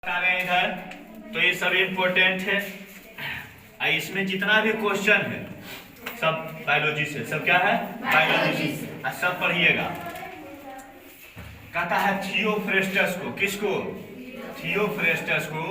बता रहे हैं इधर, तो ये सब इम्पोर्टेंट है। इसमें जितना भी क्वेश्चन है सब बायोलॉजी से, सब क्या है बायोलॉजी से, सब पढ़िएगा। कहता है थियोफ्रेस्टस को, किसको? थियोफ्रेस्टस को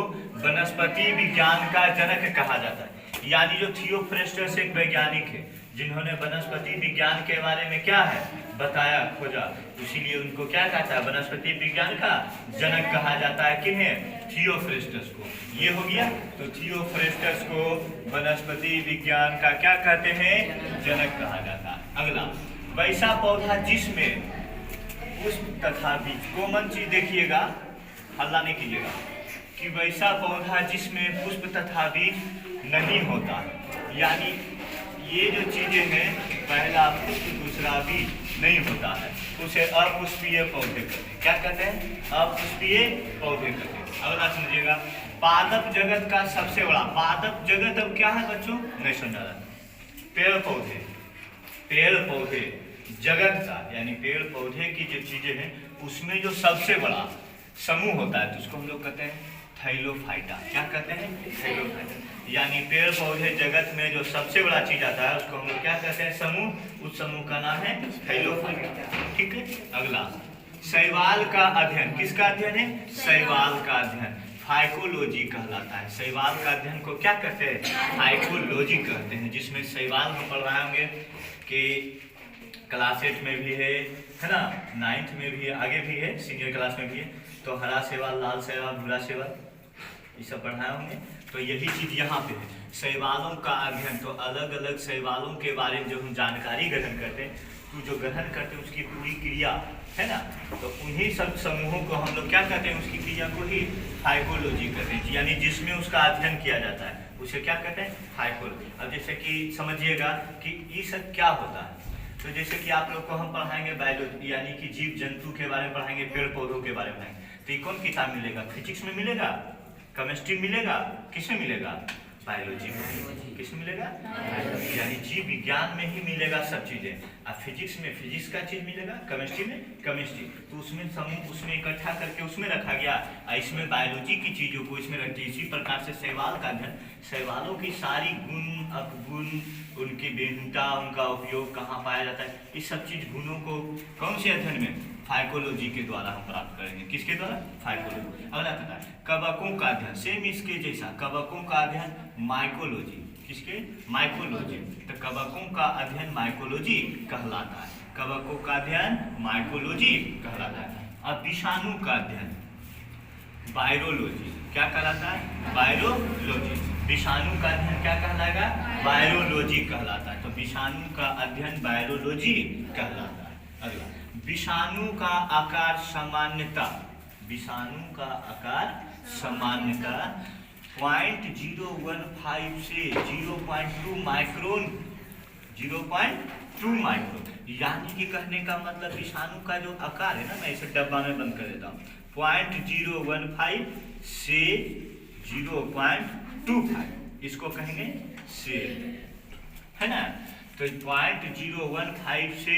वनस्पति विज्ञान का जनक कहा जाता है। यानी जो थियोफ्रेस्टस एक वैज्ञानिक है जिन्होंने वनस्पति विज्ञान के बारे में क्या है बताया, खोजा, इसीलिए उनको क्या कहता है वनस्पति विज्ञान का जनक कहा जाता है। किन्हें? थियोफ्रेस्टस को। ये हो गया। तो थियोफ्रेस्टस को वनस्पति विज्ञान का क्या कहते हैं? जनक कहा जाता है। अगला, वैसा पौधा जिसमें पुष्प तथा बीज, कॉमन चीज देखिएगा, हल्ला नहीं कीजिएगा, कि वैसा पौधा जिसमें पुष्प तथा बीज नहीं होता। यानी ये जो चीजें हैं, पहला पुष्प दूसरा बीज नहीं होता है, उसे अपुष्पीय पौधे कहते हैं। क्या कहते हैं? अपुष्पीय पौधे कहते हैं। अगला समझिएगा, पादप जगत का सबसे बड़ा, पादप जगत अब क्या है बच्चों? नहीं समझा रहा। पेड़ पौधे, पेड़ पौधे जगत का, यानी पेड़ पौधे की जो चीजें हैं उसमें जो सबसे बड़ा समूह होता है तो उसको हम लोग कहते हैं थैलोफाइटा। क्या कहते हैं? थैलोफाइटा। यानी पेड़ पौधे जगत में जो सबसे बड़ा चीज आता है उसको हम लोग क्या कहते हैं? समूह। उस समूह का नाम है थैलोफाइटा। ठीक है। अगला, शैवाल का अध्ययन, किसका अध्ययन है? शैवाल का अध्ययन फाइकोलॉजी कहलाता है। शैवाल का अध्ययन को क्या कहते हैं? फाइकोलॉजी कहते हैं। जिसमें शैवाल हम पढ़ रहे होंगे कि क्लास 8 में भी है ना, 9th में भी है, आगे भी है, सीनियर क्लास में भी है। तो हरा शैवाल, लाल शैवाल, भूरा शैवाल, ये सब पढ़ाए होंगे। तो यही चीज यहाँ पे है, शैवालों का अध्ययन। तो अलग अलग शैवालों के बारे में जो हम जानकारी ग्रहण करते हैं, तो जो ग्रहण करते हैं उसकी पूरी क्रिया है ना, तो उन्हीं सब समूहों को हम लोग क्या कहते हैं? उसकी क्रिया को ही फाइकोलॉजी कहते हैं। यानी जिसमें उसका अध्ययन किया जाता है उसे क्या कहते हैं? फाइकोलॉजी। अब जैसे कि समझिएगा कि ये सब क्या होता है। तो जैसे कि आप लोग को हम पढ़ाएंगे बायोलॉजी, यानी कि जीव जंतु के बारे में पढ़ाएंगे, पेड़ पौधों के बारे में पढ़ाएंगे। तो ये कौन किताब मिलेगा? फिजिक्स में मिलेगा, केमिस्ट्री मिलेगा, किसमें मिलेगा? बायोलॉजी में। किसमें मिलेगा? यानी जीव विज्ञान में ही मिलेगा सब चीजें। अब फिजिक्स में फिजिक्स का चीज मिलेगा, केमिस्ट्री में केमिस्ट्री। तो उसमें समूह उसमें इकट्ठा करके उसमें रखा गया, इसमें बायोलॉजी की चीजों को इसमें रखती है। इसी प्रकार से शैवाल का अध्ययन, शैवालों की सारी गुण अपगुण, उनकी भिन्नता, उनका उपयोग कहाँ पाया जाता है, इस सब चीज गुणों को कौन से अध्ययन में? फाइकोलॉजी के द्वारा हम प्राप्त करेंगे। किसके द्वारा? फाइकोलॉजी। अगला कहता है कवकों का अध्ययन, सेम इसके जैसा, कवकों का अध्ययन माइकोलॉजी। किसके? माइकोलॉजी। तो कवकों का अध्ययन माइकोलॉजी कहलाता है। कवकों का अध्ययन माइकोलॉजी कहलाता है। अब विषाणु का अध्ययन वायरोलॉजी। क्या कहलाता है? वायरोलॉजी। विषाणु का अध्ययन क्या कहलाएगा? वायरोलॉजी कहलाता है। तो विषाणु का अध्ययन वायरोलॉजी कहलाता है। अगला, विषाणु का आकार सामान्यता, विषाणु का आकार सामान्यता 0.015 से 0.2 माइक्रोन, 0.2 माइक्रोन। यानी कि कहने का मतलब विषाणु का जो आकार है ना, मैं इसे डब्बा में बंद कर देता हूँ, 0.015 से 0.25, इसको कहेंगे सेल, है ना। तो 0.015 से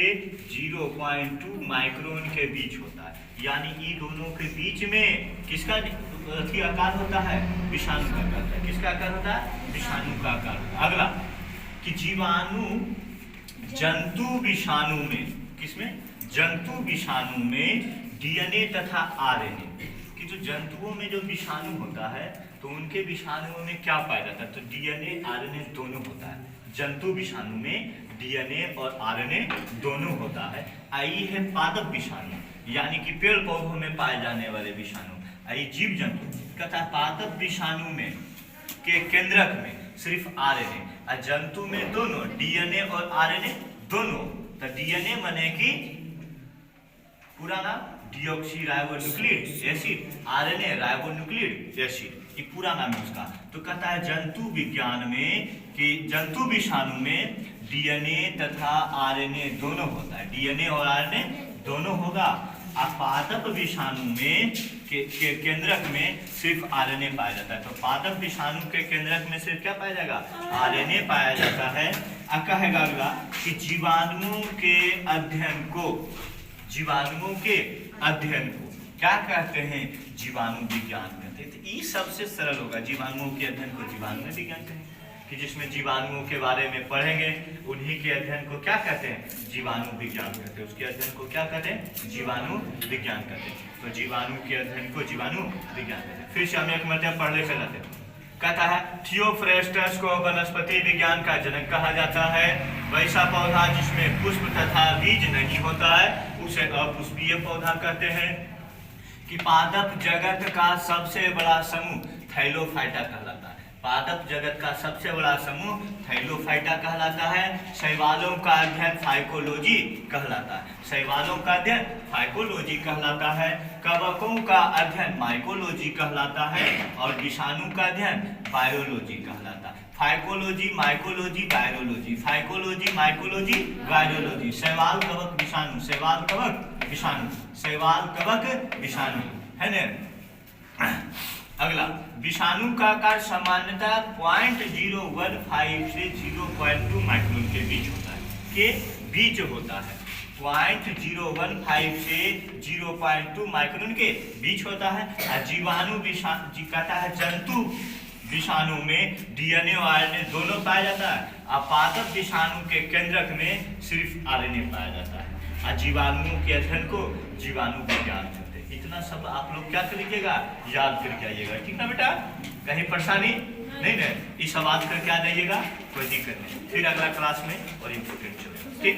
0.2 माइक्रोन के बीच होता है। यानी इन दोनों के बीच में किसका आकार होता है? विषाणु का आकार होता है। किसका आकार होता है? विषाणु का आकार। अगला, कि जीवाणु जंतु विषाणु में, किसमें? जंतु विषाणु में डीएनए तथा आरएनए, कि जो जंतुओं में जो विषाणु होता है तो उनके विषाणुओं में क्या पाया जाता है? तो डीएनए आरएनए दोनों होता है। जंतु विषाणु में डीएनए और आरएनए दोनों होता है। आई है पादप विषाणु, यानी कि पेड़ पौधों में पाए जाने वाले विषाणु। आई जीव जंतु कहता है पादप विषाणु में के केंद्रक में सिर्फ आरएनए, और जंतु में दोनों डीएनए और आरएनए दोनों। तो डीएनए माने कि पूरा नाम deoxy ribonucleic acid, RNA ribonucleic acid, ये पूरा नाम है उसका। तो कहता है जंतु विज्ञान में कि जंतु विषाणु में डीएनए तथा आरएनए दोनों होता है, डीएनए और आरएनए दोनों होगा। पादप विषाणु में के केंद्रक में सिर्फ आरएनए पाया जाता है। तो पादप विषाणु के केंद्रक में सिर्फ क्या पाया जाएगा? आरएनए पाया जाता है। कहेगा अगला कि जीवाणुओं के अध्ययन को, जीवाणुओं के अध्ययन को क्या कहते हैं? जीवाणु विज्ञान कहते हैं। ये सबसे सरल होगा। जीवाणुओं के अध्ययन को जीवाणु विज्ञान कहेंगे, कि जिसमें जीवाणुओं के बारे में पढ़ेंगे, उन्हीं के अध्ययन को क्या कहते हैं, जीवाणु विज्ञान कहते हैं। उसके अध्ययन को क्या कहते हैं, जीवाणु विज्ञान कहते हैं। तो जीवाणु के अध्ययन को जीवाणु विज्ञान कहते हैं। फिर से हम एक मतलब पढ़ ले चलाते हैं। कहता है थियोफ्रेस्टस को वनस्पति विज्ञान का जनक कहा जाता है। वैसा पौधा जिसमें पुष्प तथा बीज नहीं होता है उसे अपुष्पीय पौधा कहते हैं। कि पादप जगत का सबसे बड़ा समूह थैलोफाइटा कहलाता है। पादप जगत का सबसे बड़ा समूह थैलोफाइटा कहलाता है। शैवालों का अध्ययन फाइकोलॉजी कहलाता है। शैवालों का अध्ययन फाइकोलॉजी कहलाता है। कवकों का अध्ययन माइकोलॉजी कहलाता है। और विषाणु का अध्ययन बायोलॉजी कहलाता है। Phycology, mycology, virology, phycology, mycology, virology. शैवाल, कवक, विषाणु, शैवाल, कवक, विषाणु, शैवाल, कवक, विषाणु, है ना। अगला, विषाणु का आकार सामान्यतः 0.015 से 0.2 माइक्रोन के बीच होता है, के बीच होता है। 0.015 से 0.2 माइक्रोन के बीच होता है। और जीवाणु कहता है जंतु विषाणु में डीएनए और आरएनए दोनों पाया जाता है। और पादप विषाणु के केंद्रक में सिर्फ आरएनए पाया जाता है। और जीवाणुओं के अध्ययन को जीवाणु विज्ञान कहते हैं। इतना सब आप लोग क्या करिएगा, याद करके आइएगा, ठीक ना बेटा। कहीं परेशानी नहीं ना, ये सब याद करके आ जाइएगा, कोई दिक्कत नहीं। फिर अगला क्लास में और इम्पोर्टेंट चलेगा, ठीक।